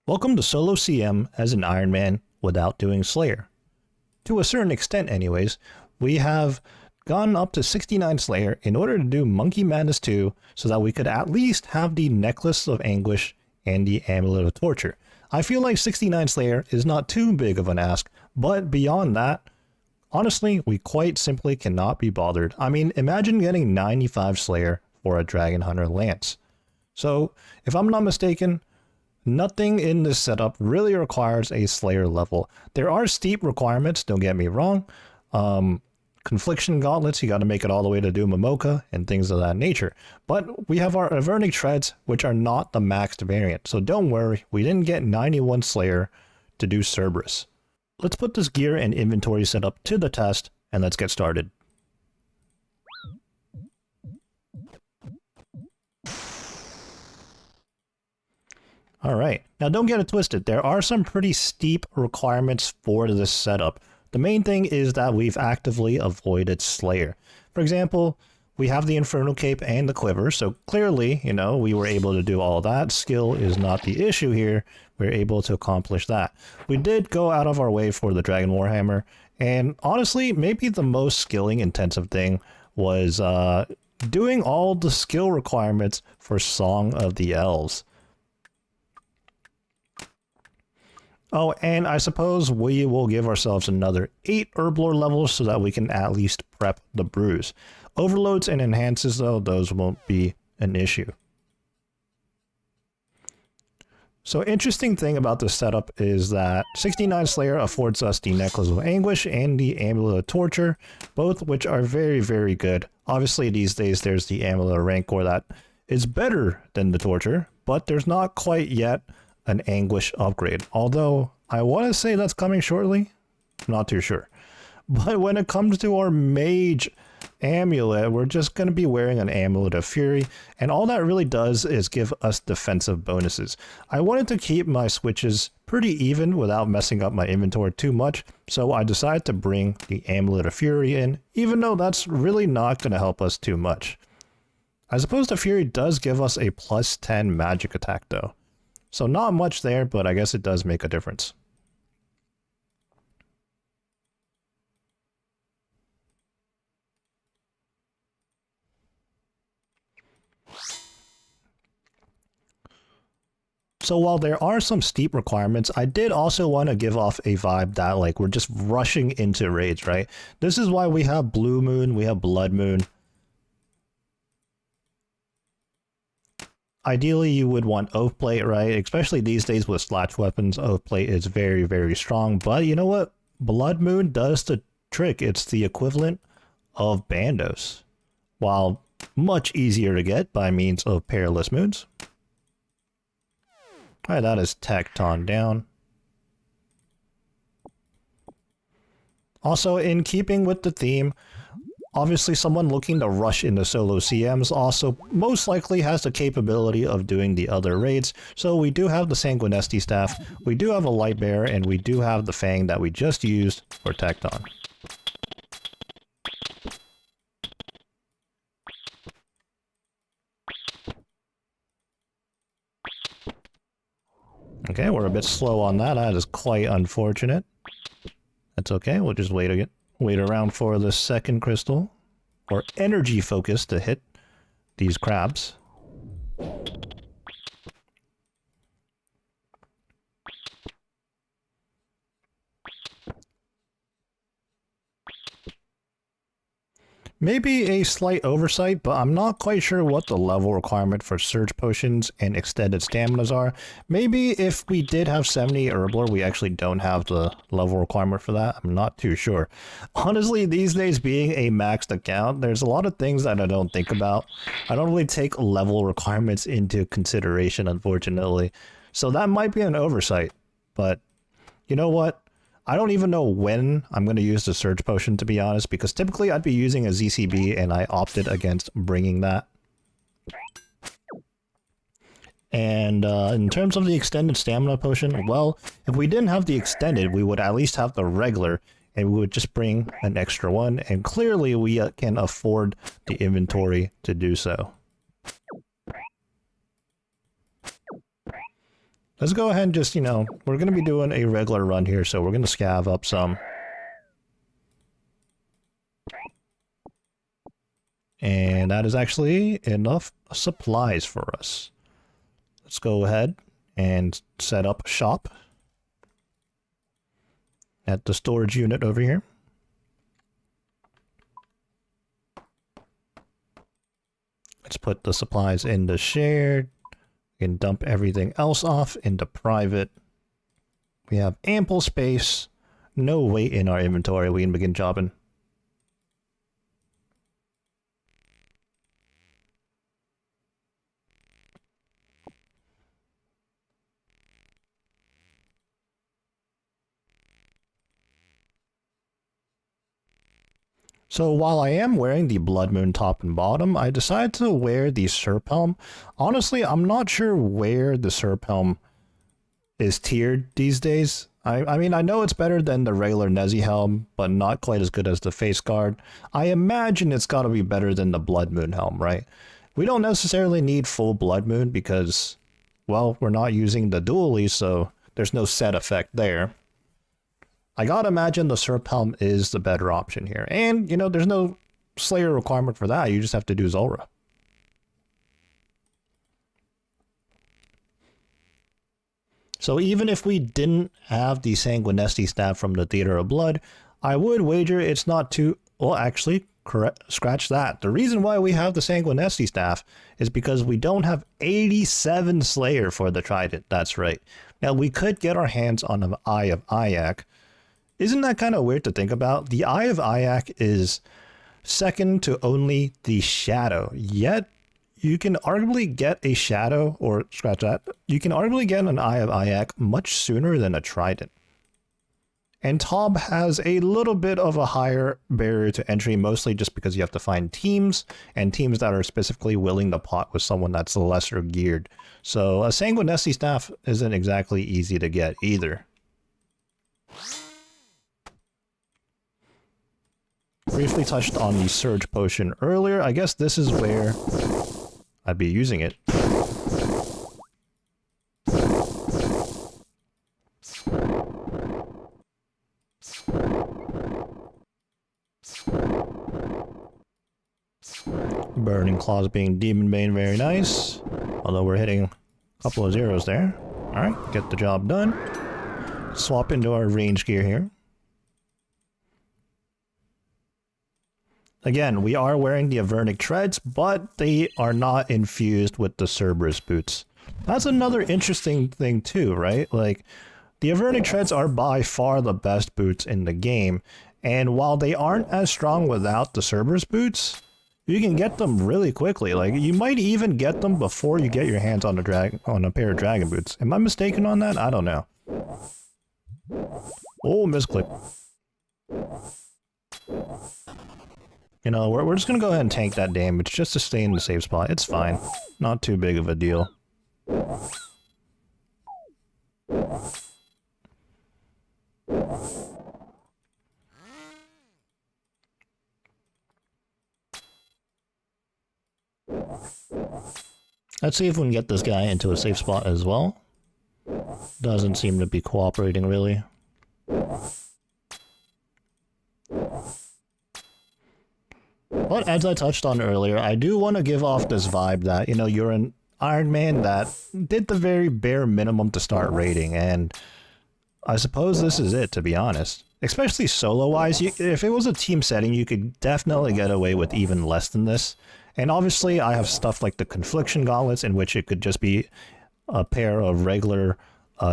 Welcome to solo CM as an Ironman without doing Slayer. To a certain extent anyways, we have gone up to 69 Slayer in order to do Monkey Madness 2 so that we could at least have the Necklace of Anguish and the Amulet of Torture. I feel like 69 Slayer is not too big of an ask, but beyond that, honestly, we quite simply cannot be bothered. I mean, imagine getting 95 Slayer for a Dragon Hunter Lance. So, if I'm not mistaken, nothing in this setup really requires a Slayer level. There are steep requirements, don't get me wrong. Confliction gauntlets, you got to make it all the way to do Momoka and things of that nature. But we have our Avernic treads, which are not the maxed variant. So don't worry, we didn't get 91 Slayer to do Cerberus. Let's put this gear and inventory setup to the test, and let's get started. Alright, now don't get it twisted, there are some pretty steep requirements for this setup. The main thing is that we've actively avoided Slayer. For example, we have the Infernal Cape and the Quiver, so clearly, we were able to do all that. Skill is not the issue here, we're able to accomplish that. We did go out of our way for the Dragon Warhammer, and honestly, maybe the most skilling intensive thing was doing all the skill requirements for Song of the Elves. Oh, and I suppose we will give ourselves another 8 Herblore levels so that we can at least prep the Bruise. Overloads and enhances, though, those won't be an issue. So interesting thing about this setup is that 69 Slayer affords us the Necklace of Anguish and the Amulet of Torture, both which are very, very good. Obviously, these days there's the Amulet of Rancor that is better than the Torture, but there's not quite yet an Anguish upgrade, although I want to say that's coming shortly. I'm not too sure. But when it comes to our Mage Amulet, we're just going to be wearing an Amulet of Fury, and all that really does is give us defensive bonuses. I wanted to keep my switches pretty even without messing up my inventory too much, so I decided to bring the Amulet of Fury in, even though that's really not going to help us too much. I suppose the Fury does give us a plus 10 magic attack though. So not much there, but I guess it does make a difference. So while there are some steep requirements, I did also want to give off a vibe that like we're just rushing into raids, right? This is why we have Blue Moon, we have Blood Moon. Ideally, you would want Oath Plate, right? Especially these days with Slash weapons, Oath Plate is very, very strong. But you know what? Blood Moon does the trick. It's the equivalent of Bandos, while much easier to get by means of Perilous Moons. Alright, that is tacked on down. Also, in keeping with the theme, obviously, someone looking to rush into solo CMs also most likely has the capability of doing the other raids. So we do have the Sanguinesti staff, we do have a Light Bearer, and we do have the Fang that we just used for Tecton. Okay, we're a bit slow on that. That is quite unfortunate. That's okay, we'll just wait around for the second crystal, or energy focus, to hit these crabs. Maybe a slight oversight, but I'm not quite sure what the level requirement for Surge Potions and Extended Staminas are. Maybe if we did have 70 Herblore, we actually don't have the level requirement for that. I'm not too sure. Honestly, these days being a maxed account, there's a lot of things that I don't think about. I don't really take level requirements into consideration, unfortunately. So that might be an oversight, but you know what? I don't even know when I'm going to use the Surge Potion, to be honest, because typically I'd be using a ZCB and I opted against bringing that. And in terms of the Extended Stamina Potion, well, if we didn't have the Extended, we would at least have the regular, and we would just bring an extra one, and clearly we can afford the inventory to do so. Let's go ahead and just, you know, we're going to be doing a regular run here, so we're going to scav up some. And that is actually enough supplies for us. Let's go ahead and set up shop at the storage unit over here. Let's put the supplies into shared. We can dump everything else off into private. We have ample space, no weight in our inventory. We can begin jobbing. So while I am wearing the Blood Moon top and bottom, I decided to wear the Serp Helm. Honestly, I'm not sure where the Serp Helm is tiered these days. I mean, I know it's better than the regular Nezi Helm, but not quite as good as the Face Guard. I imagine it's got to be better than the Blood Moon Helm, right? We don't necessarily need full Blood Moon because, well, we're not using the dually, so there's no set effect there. I gotta imagine the Serp Helm is the better option here. And, you know, there's no Slayer requirement for that. You just have to do Zulrah. So even if we didn't have the Sanguinesti staff from the Theater of Blood, I would wager it's not too... Well, actually, scratch that. The reason why we have the Sanguinesti staff is because we don't have 87 Slayer for the Trident. That's right. Now, we could get our hands on an Eye of Ayak. Isn't that kind of weird to think about? The Eye of Ayak is second to only the Shadow, yet you can arguably get a Shadow, or scratch that, you can arguably get an Eye of Ayak much sooner than a Trident. And Tob has a little bit of a higher barrier to entry, mostly just because you have to find teams, and teams that are specifically willing to pot with someone that's lesser geared. So a Sanguinesti staff isn't exactly easy to get either. Briefly touched on the Surge Potion earlier. I guess this is where I'd be using it. Burning Claws being Demon Bane, very nice. Although we're hitting a couple of zeros there. Alright, get the job done. Swap into our range gear here. Again, we are wearing the Avernic Treads, but they are not infused with the Cerberus boots. That's another interesting thing too, right? Like, the Avernic Treads are by far the best boots in the game, and while they aren't as strong without the Cerberus boots, you can get them really quickly. Like, you might even get them before you get your hands on a pair of dragon boots. Am I mistaken on that? I don't know. Oh, misclick. You know, we're just gonna go ahead and tank that damage just to stay in the safe spot. It's fine. Not too big of a deal. Let's see if we can get this guy into a safe spot as well. Doesn't seem to be cooperating, really. But as I touched on earlier, I do want to give off this vibe that, you know, you're an Ironman that did the very bare minimum to start raiding, and I suppose this is it, to be honest. Especially solo-wise, if it was a team setting, you could definitely get away with even less than this. And obviously, I have stuff like the Confliction Gauntlets, in which it could just be a pair of regular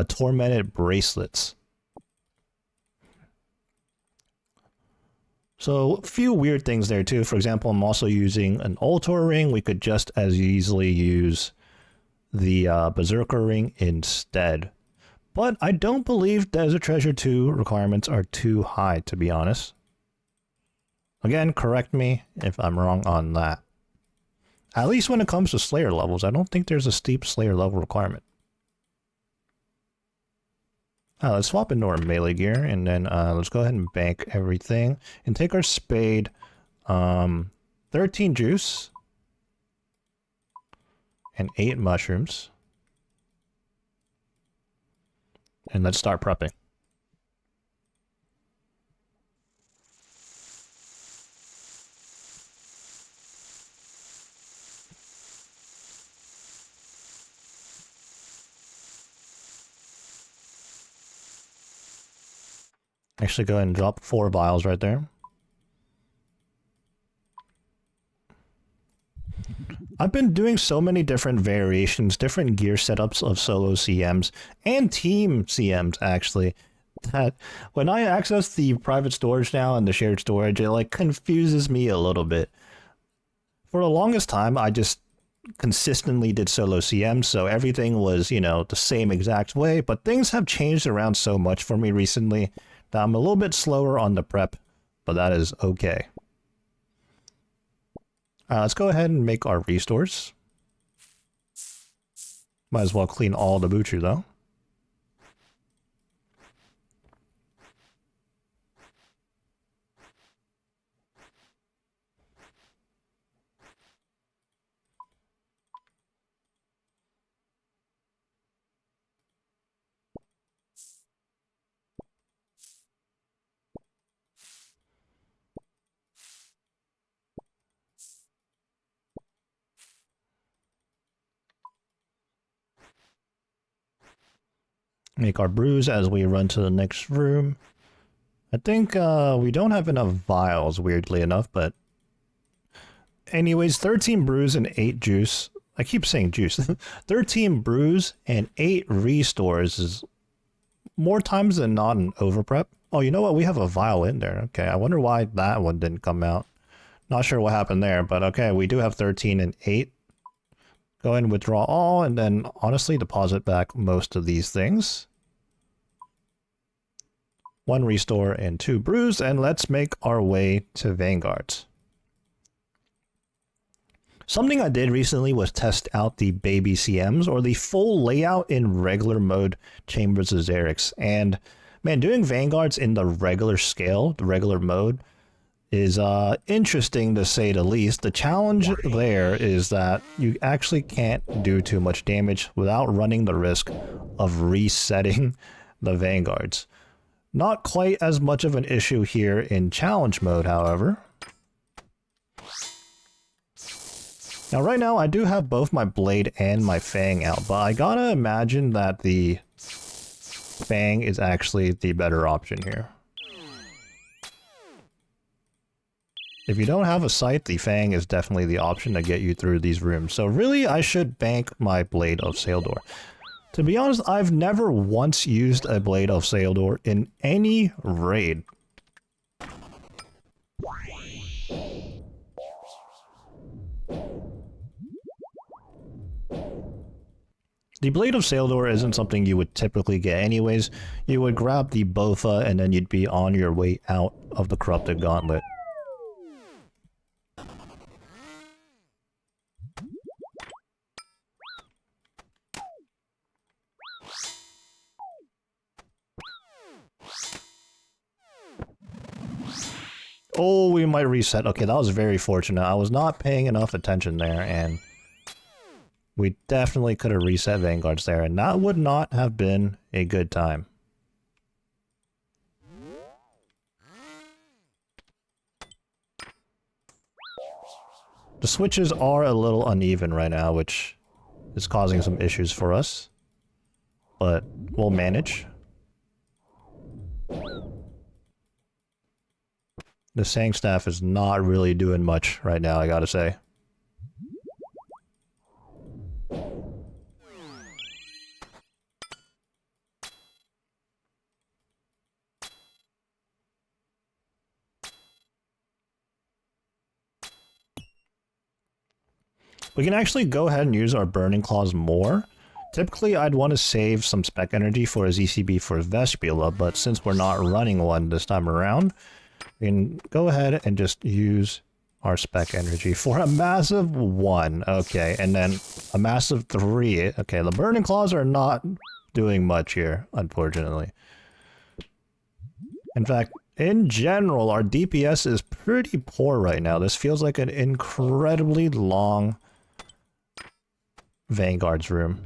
Tormented Bracelets. So, a few weird things there too. For example, I'm also using an Ultor ring. We could just as easily use the Berserker ring instead. But I don't believe Desert Treasure 2 requirements are too high, to be honest. Again, correct me if I'm wrong on that. At least when it comes to Slayer levels, I don't think there's a steep Slayer level requirement. Let's swap into our melee gear, and then let's go ahead and bank everything. And take our spade, 13 juice, and 8 mushrooms. And let's start prepping. Actually, go ahead and drop 4 vials right there. I've been doing so many different variations, different gear setups of solo CMs and team CMs, actually, that when I access the private storage now and the shared storage, it like confuses me a little bit. For the longest time, I just consistently did solo CMs, so everything was, you know, the same exact way, but things have changed around so much for me recently that I'm a little bit slower on the prep, but that is okay. Let's go ahead and make our restores. Might as well clean all the Buchu though. Make our brews as we run to the next room. I think we don't have enough vials, weirdly enough, but anyways, 13 brews and 8 juice. I keep saying juice. 13 brews and 8 restores is more times than not an overprep. Oh, you know what? We have a vial in there. Okay, I wonder why that one didn't come out. Not sure what happened there, but okay, we do have 13 and 8. Go ahead and withdraw all, and then honestly deposit back most of these things. 1 restore and 2 brews, and let's make our way to Vanguards. Something I did recently was test out the baby CMs, or the full layout in regular mode Chambers of Xerix. And man, doing Vanguards in the regular scale, the regular mode, is interesting to say the least. The challenge there is that you actually can't do too much damage without running the risk of resetting the Vanguards. Not quite as much of an issue here in challenge mode, however. Now, right now, I do have both my Blade and my Fang out, but I gotta imagine that the Fang is actually the better option here. If you don't have a sight, the Fang is definitely the option to get you through these rooms. So really, I should bank my Blade of Saildor. To be honest, I've never once used a Blade of Saildor in any raid. The Blade of Saildor isn't something you would typically get anyways. You would grab the Botha and then you'd be on your way out of the Corrupted Gauntlet. Oh, we might reset. Okay, that was very fortunate. I was not paying enough attention there, and we definitely could have reset Vanguards there, and that would not have been a good time. The switches are a little uneven right now, which is causing some issues for us, but we'll manage. The Sang staff is not really doing much right now, I gotta say. We can actually go ahead and use our Burning Claws more. Typically, I'd want to save some spec energy for a ZCB for Vespula, but since we're not running one this time around, we can go ahead and just use our spec energy for a massive 1. Okay, and then a massive 3. Okay, the Burning Claws are not doing much here, unfortunately. In fact, in general, our DPS is pretty poor right now. This feels like an incredibly long Vanguard's room.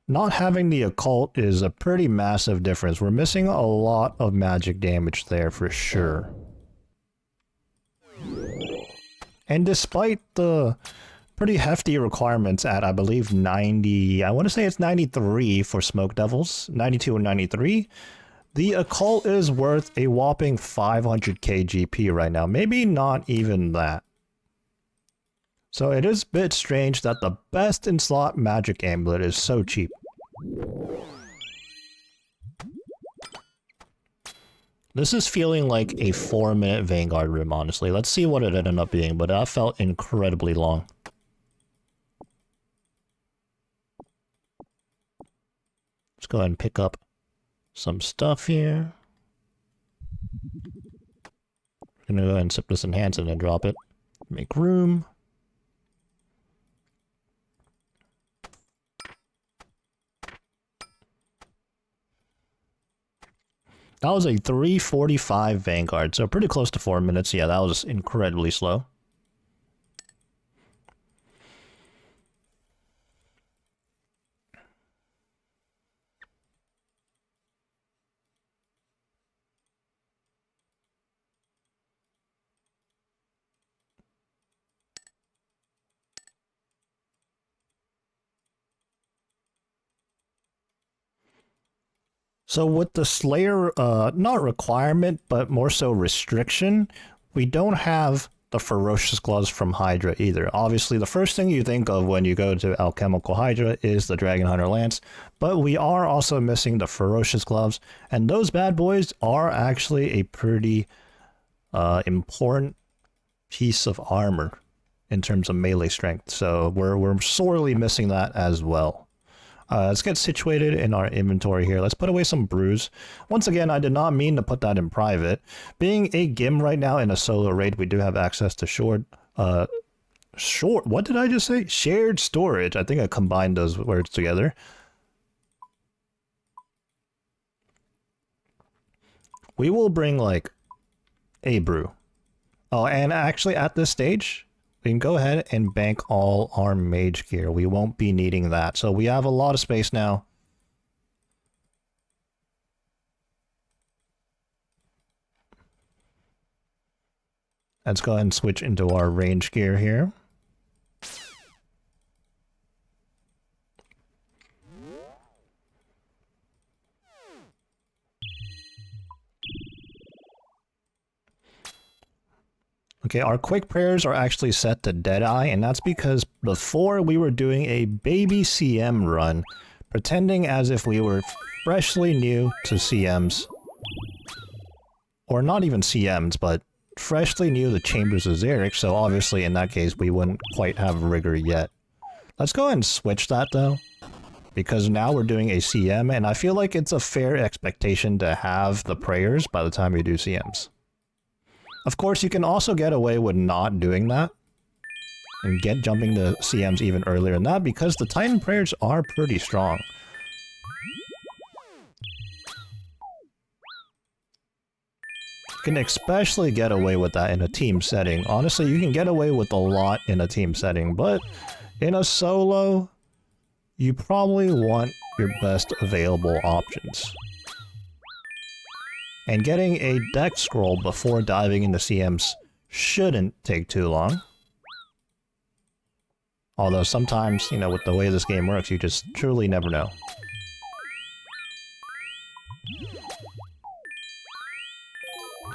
not having the occult is a pretty massive difference. We're missing a lot of magic damage there for sure. And despite the pretty hefty requirements at, I believe, 90... I want to say it's 93 for Smoke Devils. 92 and 93. The occult is worth a whopping 500k GP right now. Maybe not even that. So it is a bit strange that the best in slot magic amulet is so cheap. This is feeling like a 4-minute Vanguard room, honestly. Let's see what it ended up being, but that felt incredibly long. Let's go ahead and pick up some stuff here. I'm gonna go ahead and sip this enhance and then drop it. Make room. That was a 3:45 Vanguard, so pretty close to 4 minutes. Yeah, that was incredibly slow. So with the Slayer, not requirement, but more so restriction, we don't have the Ferocious Gloves from Hydra either. Obviously, the first thing you think of when you go to Alchemical Hydra is the Dragon Hunter Lance, but we are also missing the Ferocious Gloves, and those bad boys are actually a pretty important piece of armor in terms of melee strength, so we're sorely missing that as well. Let's get situated in our inventory here. Let's put away some brews. Once again, I did not mean to put that in private. Being a GIM right now in a solo raid, we do have access to what did I just say? Shared storage. I think I combined those words together. We will bring like a brew. Oh, and actually at this stage, we can go ahead and bank all our mage gear. We won't be needing that. So we have a lot of space now. Let's go ahead and switch into our range gear here. Okay, our quick prayers are actually set to Deadeye, and that's because before we were doing a baby CM run, pretending as if we were freshly new to CMs. Or not even CMs, but freshly new to Chambers of Xeric, so obviously in that case we wouldn't quite have rigor yet. Let's go ahead and switch that though, because now we're doing a CM, and I feel like it's a fair expectation to have the prayers by the time you do CMs. Of course, you can also get away with not doing that and get jumping to CMs even earlier than that because the Titan prayers are pretty strong. You can especially get away with that in a team setting. Honestly, you can get away with a lot in a team setting, but in a solo, you probably want your best available options. And getting a deck scroll before diving into CMs shouldn't take too long. Although sometimes, you know, with the way this game works, you just truly never know.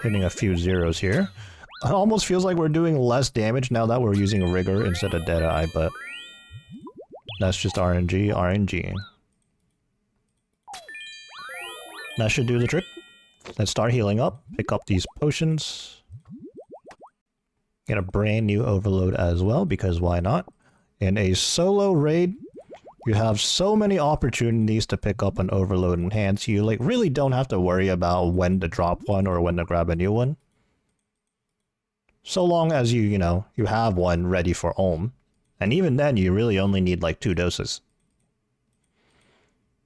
Hitting a few zeros here. It almost feels like we're doing less damage now that we're using Rigor instead of Deadeye, but that's just RNG. That should do the trick. Let's start healing up, pick up these potions. Get a brand new overload as well, because why not? In a solo raid, you have so many opportunities to pick up an overload enhance. You like really don't have to worry about when to drop one or when to grab a new one. So long as you know, you have one ready for Ohm. And even then, you really only need like 2 doses.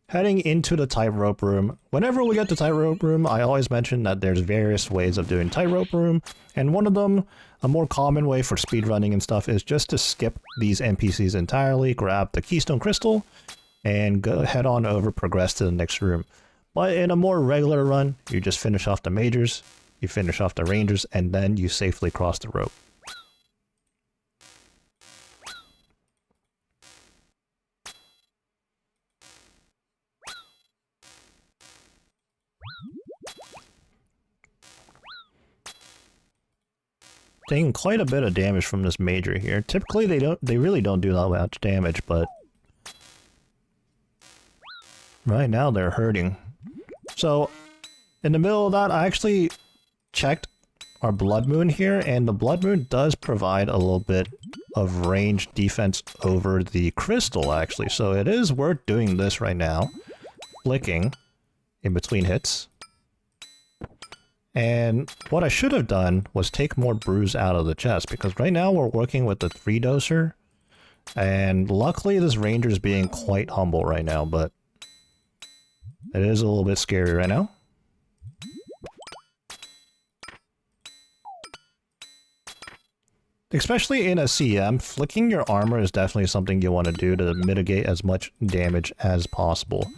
Heading into the Tightrope room. Whenever we get to Tightrope room, I always mention that there's various ways of doing Tightrope room, and one of them, a more common way for speedrunning and stuff, is just to skip these NPCs entirely, grab the Keystone Crystal, and go head on over, progress to the next room. But in a more regular run, you just finish off the majors, you finish off the rangers, and then you safely cross the rope. Taking quite a bit of damage from this major here. Typically they really don't do that much damage, but right now they're hurting. So in the middle of that, I actually checked our Blood Moon here, and the Blood Moon does provide a little bit of range defense over the crystal actually. So it is worth doing this right now. Flicking in between hits. And what I should have done was take more brews out of the chest, because right now we're working with the 3-doser, and luckily this ranger is being quite humble right now, but it is a little bit scary right now. Especially in a CM, flicking your armor is definitely something you want to do to mitigate as much damage as possible.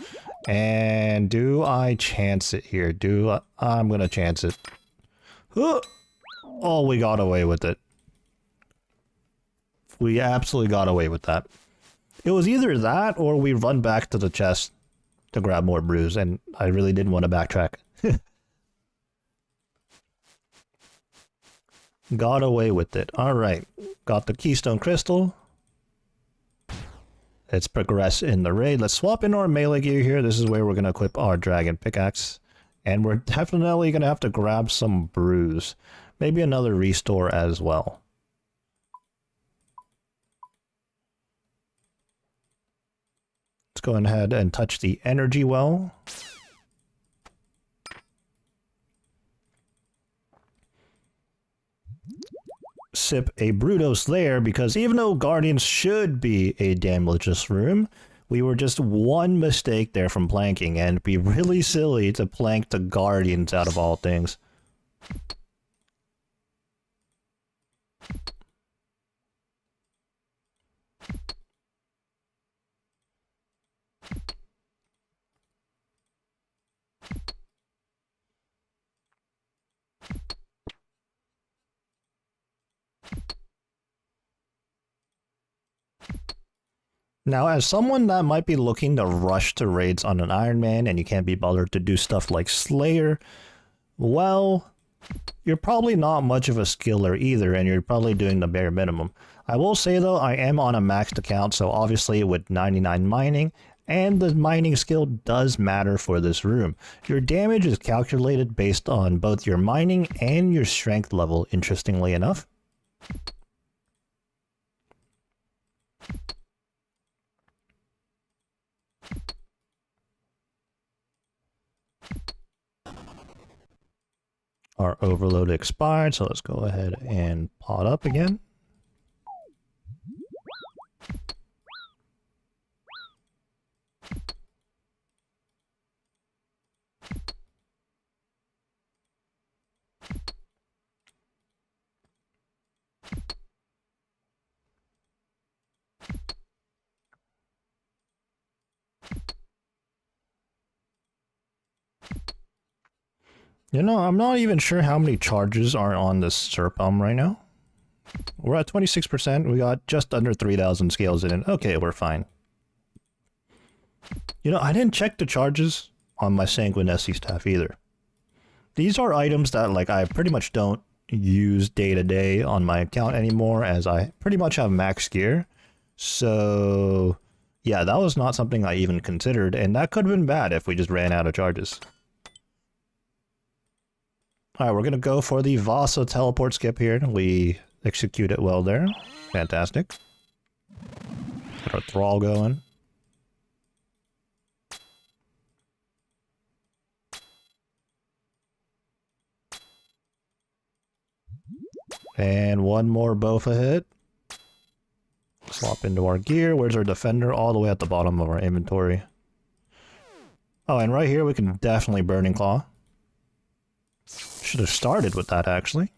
And do I chance it here? I'm gonna chance it. Oh, we got away with it. We absolutely got away with that. It was either that or we run back to the chest to grab more brews, and I really didn't want to backtrack. Got away with it. Alright, got the Keystone Crystal. Let's progress in the raid. Let's swap in our melee gear here. This is where we're going to equip our Dragon Pickaxe. And we're definitely going to have to grab some brews. Maybe another restore as well. Let's go ahead and touch the energy well. Sip a Brutos there, because even though Guardians should be a damageless room, we were just one mistake there from planking, and it'd be really silly to plank the Guardians out of all things. Now, as someone that might be looking to rush to raids on an Ironman and you can't be bothered to do stuff like Slayer, well, you're probably not much of a skiller either, and you're probably doing the bare minimum. I will say though, I am on a maxed account, so obviously with 99 mining, and the mining skill does matter for this room. Your damage is calculated based on both your mining and your strength level, interestingly enough. Our overload expired, so let's go ahead and pot up again. You know, I'm not even sure how many charges are on this Serpum right now. We're at 26%. We got just under 3,000 scales in it. Okay, we're fine. You know, I didn't check the charges on my Sanguinesi staff either. These are items that, like, I pretty much don't use day to day on my account anymore, as I pretty much have max gear. So, yeah, that was not something I even considered, and that could have been bad if we just ran out of charges. Alright, we're gonna go for the Vasa teleport skip here. We execute it well there. Fantastic. Get our Thrall going. And one more Bofa hit. Swap into our gear. Where's our Defender? All the way at the bottom of our inventory. Oh, and right here we can definitely Burning Claw. Should have started with that, actually.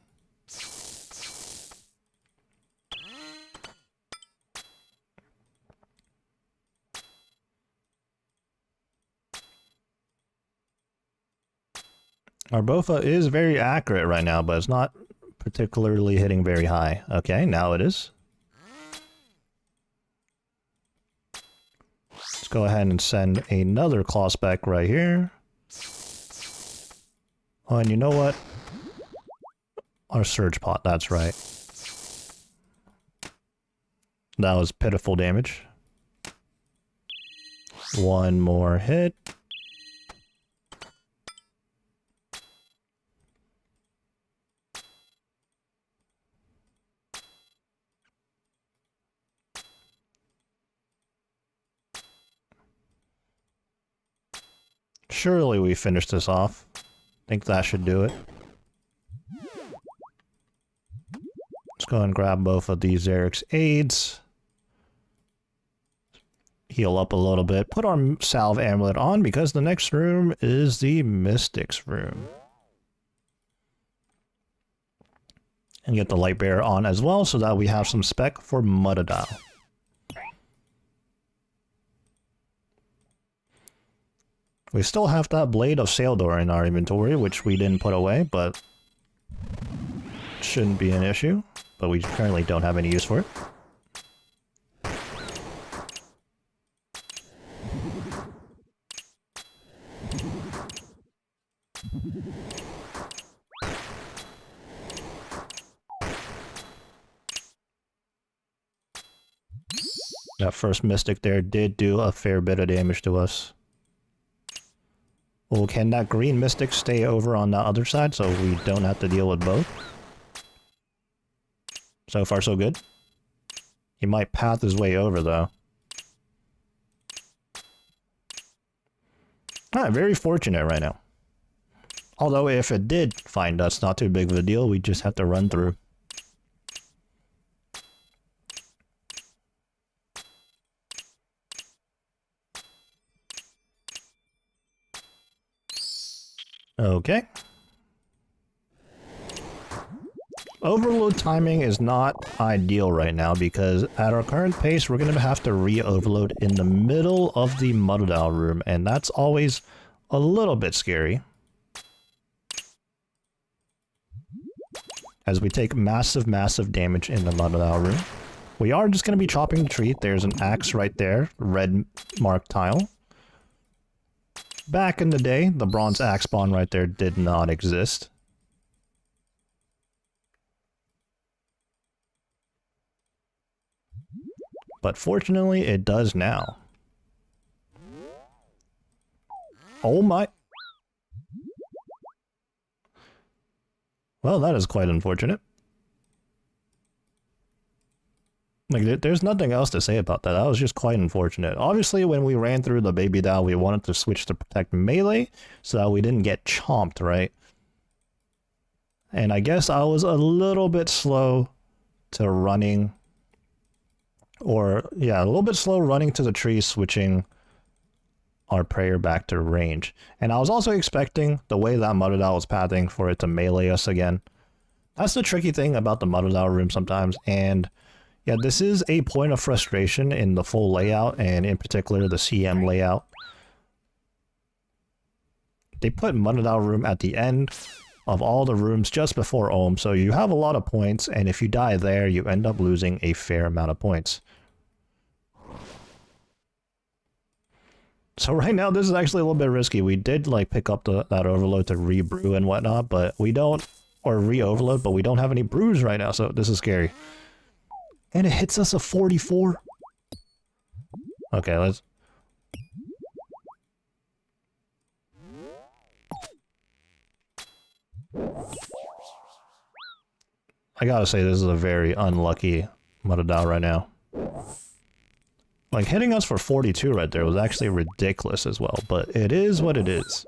Our Bofa is very accurate right now, but it's not particularly hitting very high. Okay, now it is. Let's go ahead and send another claw spec right here. Oh, and you know what? Our surge pot, that's right. That was pitiful damage. One more hit. Surely we finished this off. Think that should do it. Let's go and grab both of these Eric's aids. Heal up a little bit. Put our salve amulet on because the next room is the Mystics room. And get the light bearer on as well so that we have some spec for Muttadile. We still have that Blade of Saildor in our inventory, which we didn't put away, but shouldn't be an issue. But we currently don't have any use for it. That first Mystic there did do a fair bit of damage to us. Well, can that green Mystic stay over on the other side so we don't have to deal with both? So far, so good. He might path his way over, though. Very fortunate right now. Although, if it did find us, not too big of a deal. We just have to run through. Okay. Overload timing is not ideal right now because at our current pace we're going to have to re-overload in the middle of the Muttadile room, and that's always a little bit scary. As we take massive damage in the Muttadile room. We are just going to be chopping the tree. There's an axe right there, red marked tile. Back in the day, the bronze axe spawn right there did not exist. But fortunately, it does now. Oh my... Well, that is quite unfortunate. Like, there's nothing else to say about that. That was just quite unfortunate. Obviously, when we ran through the baby Dao, we wanted to switch to protect melee so that we didn't get chomped, right? And I guess I was a little bit slow to running. Or, yeah, a little bit slow running to the tree, switching our prayer back to range. And I was also expecting the way that Muttadile was pathing for it to melee us again. That's the tricky thing about the Muttadile room sometimes, and... yeah, this is a point of frustration in the full layout, and in particular the CM layout. They put Muttadile room at the end of all the rooms just before Ohm, so you have a lot of points, and if you die there, you end up losing a fair amount of points. So right now, this is actually a little bit risky. We did, like, pick up that overload to re-brew and whatnot, but we don't... or re-overload, but we don't have any brews right now, so this is scary. And it hits us a 44. Okay, let's... I gotta say, this is a very unlucky Muttadile right now. Like, hitting us for 42 right there was actually ridiculous as well, but it is what it is.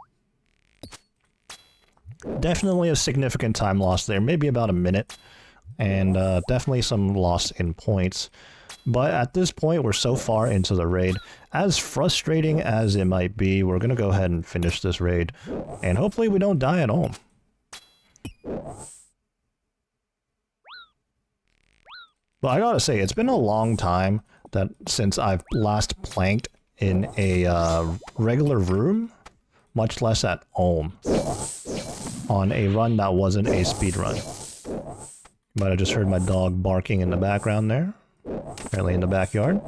Definitely a significant time loss there, maybe about a minute. And definitely some loss in points. But at this point, we're so far into the raid. As frustrating as it might be, we're going to go ahead and finish this raid. And hopefully we don't die at home. But I gotta say, it's been a long time since I've last planked in a regular room, much less at home. on a run that wasn't a speed run. You might have just heard my dog barking in the background there. Apparently in the backyard.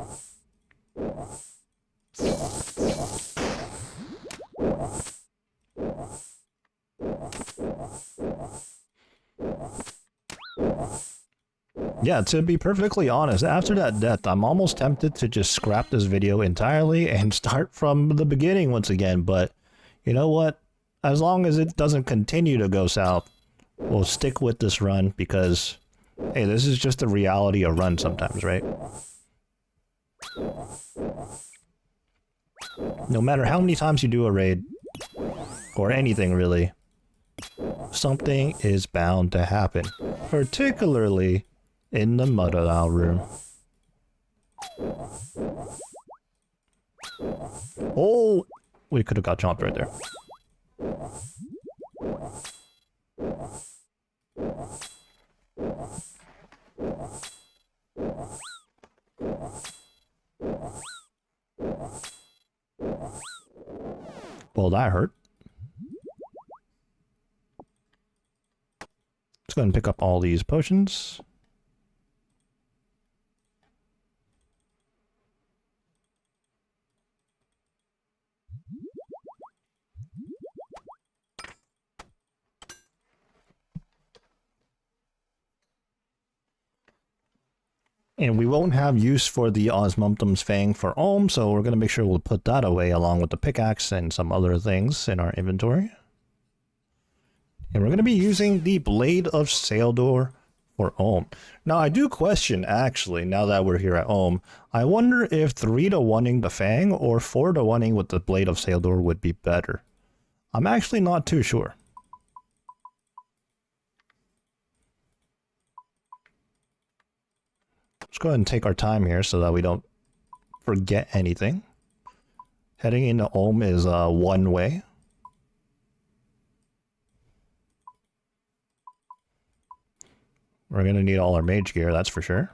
Yeah, to be perfectly honest, after that death, I'm almost tempted to just scrap this video entirely and start from the beginning once again, but you know what? As long as it doesn't continue to go south, we'll stick with this run because, hey, this is just the reality of run sometimes, right? No matter how many times you do a raid, or anything really, something is bound to happen, particularly in the Muttadile room. Oh, we could have got chomped right there. Well, that hurt. Let's go ahead and pick up all these potions. And we won't have use for the Osmumtum's Fang for Olm, so we're going to make sure we'll put that away along with the pickaxe and some other things in our inventory. And we're going to be using the Blade of Saildor for Olm. Now, I do question, actually, now that we're here at Olm, I wonder if 3-to-1ing the Fang or 4-to-1ing with the Blade of Saildor would be better. I'm actually not too sure. Let's go ahead and take our time here so that we don't forget anything. Heading into Olm is one way. We're going to need all our mage gear, that's for sure.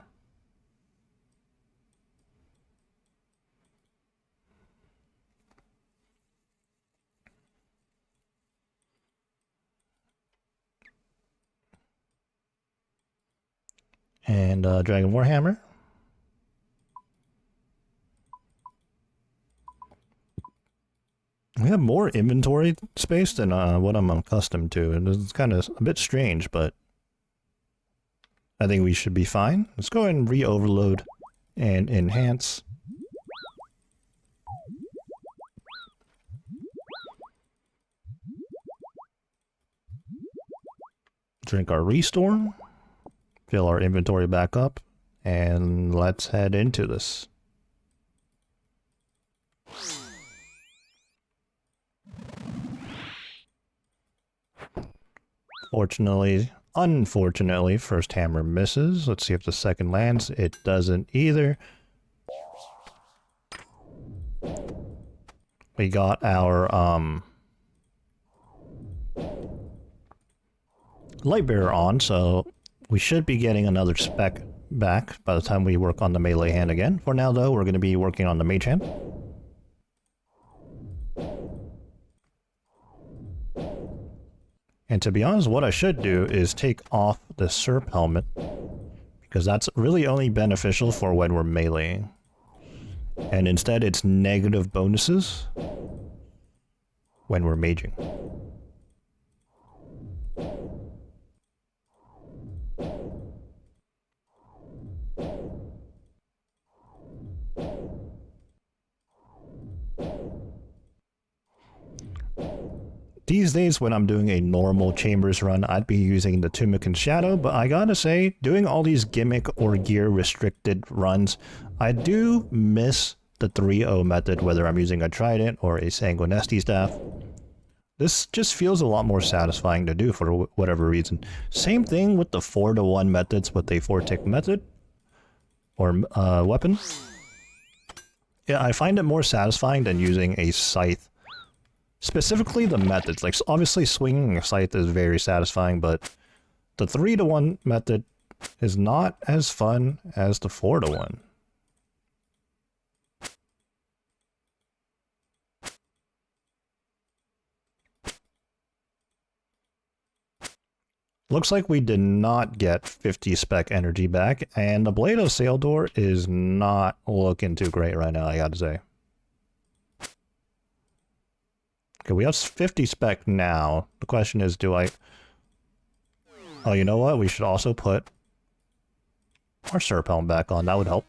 And Dragon Warhammer. We have more inventory space than what I'm accustomed to. And it's kind of a bit strange, but I think we should be fine. Let's go ahead and re-overload and enhance. Drink our restore. Fill our inventory back up. And let's head into this. Unfortunately, first hammer misses. Let's see if the second lands. It doesn't either. We got our Lightbearer on, so we should be getting another spec back by the time we work on the melee hand again. For now, though, we're going to be working on the mage hand. And to be honest, what I should do is take off the Serp helmet, because that's really only beneficial for when we're meleeing. And instead, it's negative bonuses when we're maging. These days, when I'm doing a normal Chambers run, I'd be using the Tunic and Shadow, but I gotta say, doing all these gimmick or gear restricted runs, I do miss the 3-0 method, whether I'm using a Trident or a Sanguinesti staff. This just feels a lot more satisfying to do for whatever reason. Same thing with the 4-to-1 methods with a 4-tick method or weapon. Yeah, I find it more satisfying than using a scythe. Specifically the methods, like obviously swinging a scythe is very satisfying, but the 3-to-1 method is not as fun as the 4-to-1. Looks like we did not get 50 spec energy back, and the Blade of Sail Door is not looking too great right now, I gotta say. Okay, we have 50 spec now. The question is, do I... Oh, you know what? We should also put our Serp Helm back on. That would help.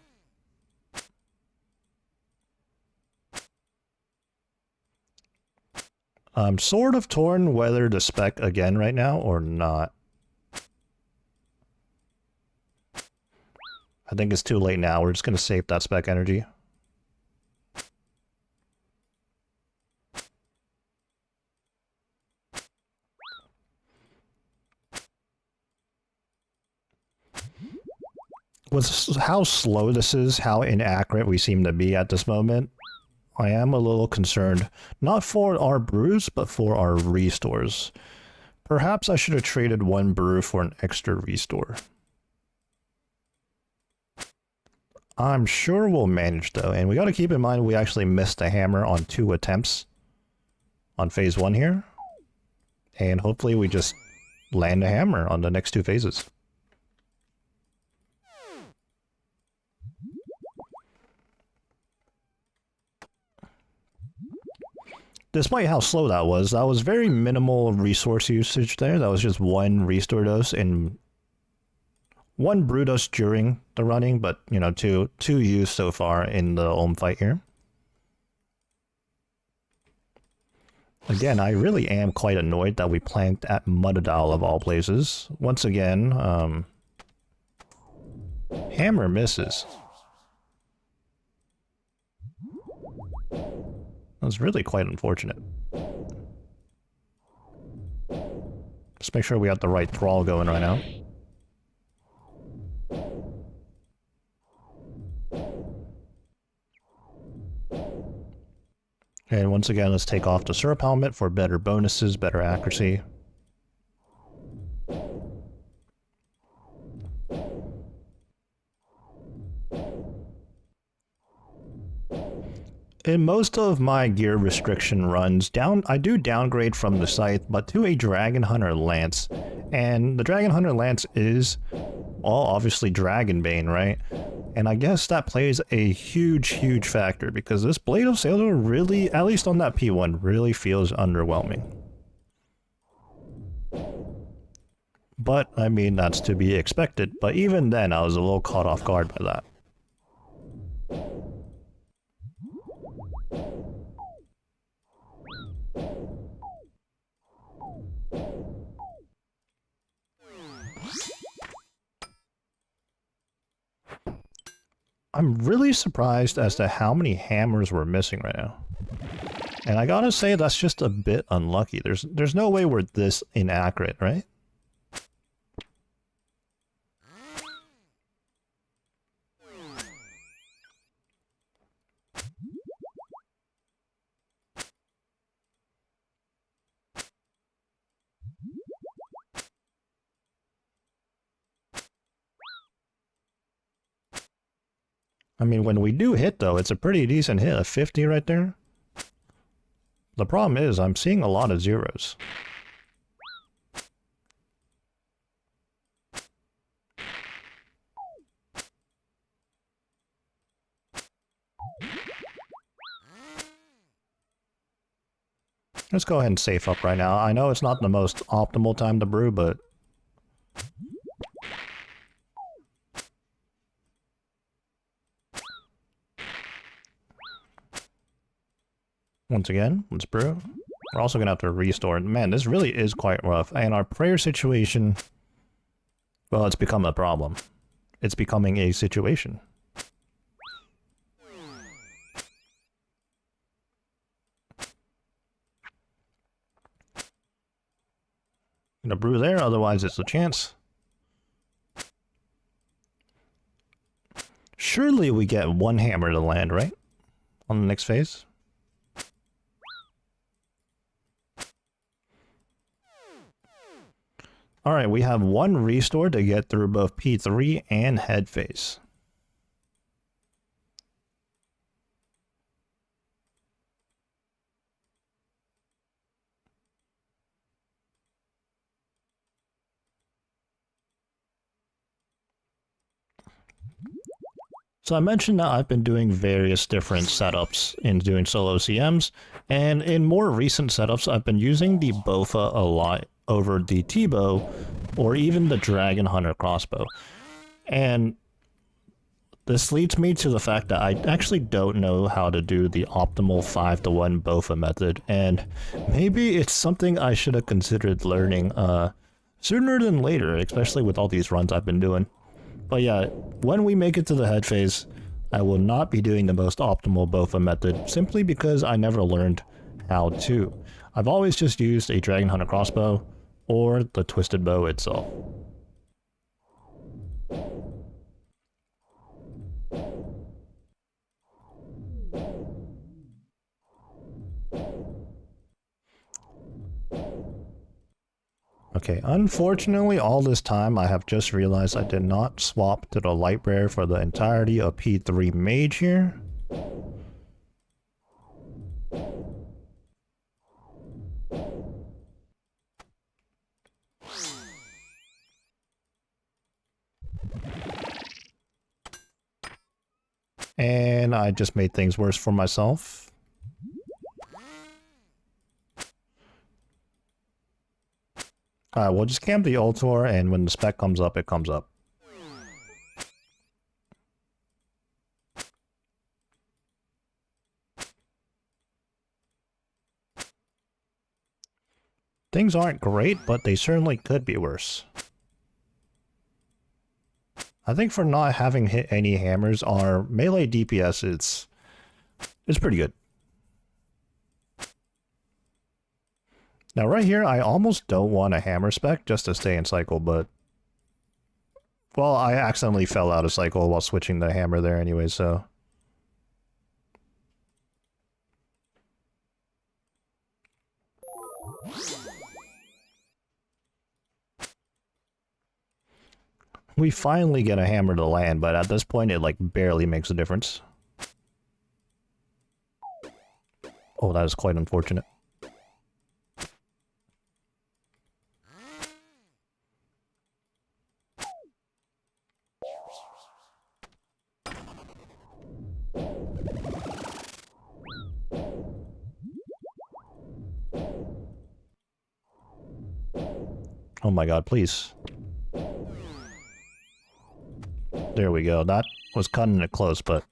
I'm sort of torn whether to spec again right now or not. I think it's too late now. We're just going to save that spec energy. With how slow this is, how inaccurate we seem to be at this moment, I am a little concerned. Not for our brews, but for our restores. Perhaps I should have traded one brew for an extra restore. I'm sure we'll manage though, and we got to keep in mind we actually missed a hammer on 2 attempts on phase 1 here. And hopefully we just land a hammer on the next 2 phases. Despite how slow that was very minimal resource usage there. That was just 1 restore dose and 1 brew dose during the running, but, you know, two used so far in the Ulm fight here. Again, I really am quite annoyed that we planked at Muttadile of all places. Once again, hammer misses. That's really quite unfortunate. Just make sure we got the right thrall going right now. And once again, let's take off the Serp Helmet for better bonuses, better accuracy. In most of my gear restriction runs, I do downgrade from the Scythe, but to a Dragon Hunter Lance. And the Dragon Hunter Lance is, well, obviously Dragonbane, right? And I guess that plays a huge factor, because this Blade of Sailor really, at least on that P1, really feels underwhelming. But, I mean, that's to be expected. But even then, I was a little caught off guard by that. I'm really surprised as to how many hammers we're missing right now. And I gotta say, that's just a bit unlucky. There's no way we're this inaccurate, right? I mean, when we do hit, though, it's a pretty decent hit. A 50 right there. The problem is, I'm seeing a lot of zeros. Let's go ahead and safe up right now. I know it's not the most optimal time to brew, but... once again, let's brew. We're also going to have to restore. Man, this really is quite rough. And our prayer situation... well, it's become a problem. It's becoming a situation. Gonna brew there, otherwise it's a chance. Surely we get 1 hammer to land, right? On the next phase. Alright, we have 1 restore to get through both P3 and head phase. So I mentioned that I've been doing various different setups in doing solo CMs, and in more recent setups I've been using the Bofa a lot over the T-bow or even the Dragon Hunter crossbow. And this leads me to the fact that I actually don't know how to do the optimal 5-to-1 Bofa method, and maybe it's something I should have considered learning sooner than later, especially with all these runs I've been doing. But yeah, when we make it to the head phase, I will not be doing the most optimal Bofa method, simply because I never learned how to. I've always just used a Dragon Hunter crossbow or the twisted bow itself. Okay, unfortunately all this time I have just realized I did not swap to the light rare for the entirety of P3 Mage here. And I just made things worse for myself. Alright, we'll just camp the Ultor, and when the spec comes up, it comes up. Things aren't great, but they certainly could be worse. I think for not having hit any hammers, our melee DPS is pretty good. Now right here, I almost don't want a hammer spec just to stay in cycle, but... well, I accidentally fell out of cycle while switching the hammer there anyway, so... we finally get a hammer to land, but at this point it like barely makes a difference. Oh, that is quite unfortunate. Oh my god, please. There we go. That was cutting it close, but...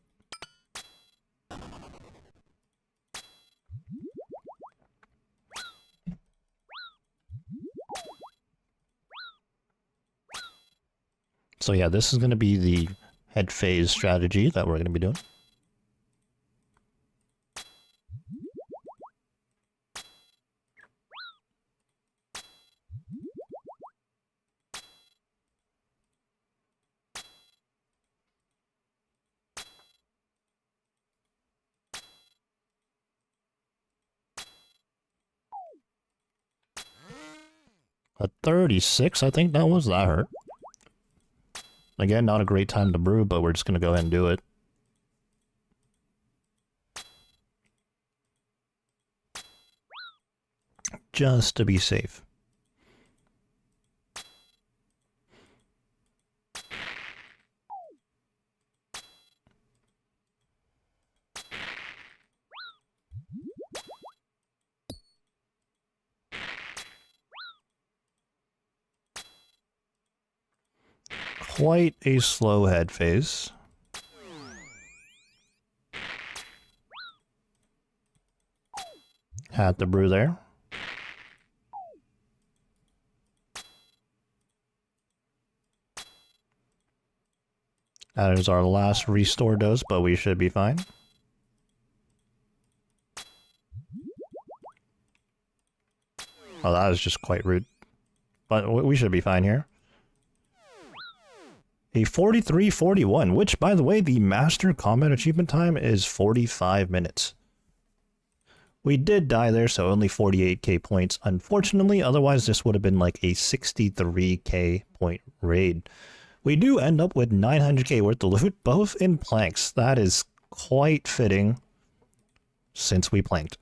so yeah, this is going to be the head phase strategy that we're going to be doing. A 36, I think that was. That hurt. Again, not a great time to brew, but we're just going to go ahead and do it. Just to be safe. Quite a slow head phase. Had the brew there. That is our last restore dose, but we should be fine. Oh, that was just quite rude. But we should be fine here. A 43:41, which, by the way, the Master Combat Achievement time is 45 minutes. We did die there, so only 48k points, unfortunately. Otherwise, this would have been like a 63k point raid. We do end up with 900k worth of loot, both in planks. That is quite fitting, since we planked.